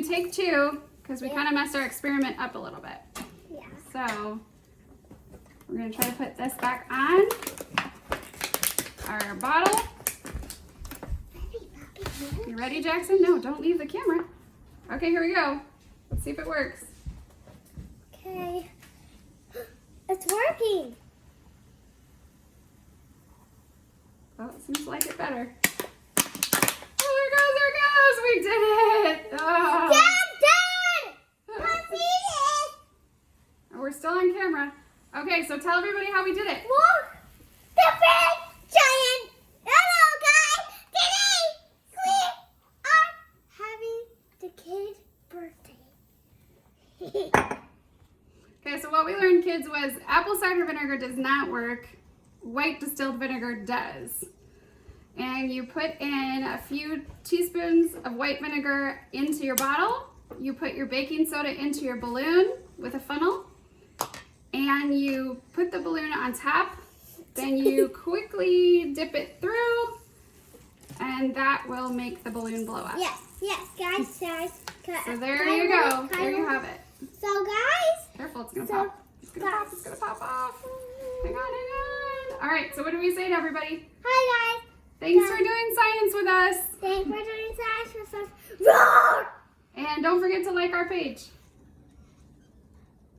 doing take 2 because we kind of messed our experiment up a little bit. Yeah. So we're going to try to put this back on our bottle. You ready, Jackson? No, don't leave the camera. Okay, here we go. Let's see if it works. Okay. It's working. Oh, it seems like it better. Oh, there it goes. We did it. Oh. Dad! I see it! We're still on camera. Okay, so tell everybody how we did it. Look! The big giant! Hello, guys! Today we are having the kid's birthday. Okay, so what we learned, kids, was apple cider vinegar does not work. White distilled vinegar does. And you put in a few teaspoons of white vinegar into your bottle. You put your baking soda into your balloon with a funnel. And you put the balloon on top. Then you quickly dip it through. And that will make the balloon blow up. Yes, guys. So there you go. There you have it. So, guys. Careful, it's gonna pop. It's gonna pop off. Hang on. All right, so what do we say to everybody? Hi, guys. Thanks for doing science with us. Thanks for doing science with us. Roar! And don't forget to like our page.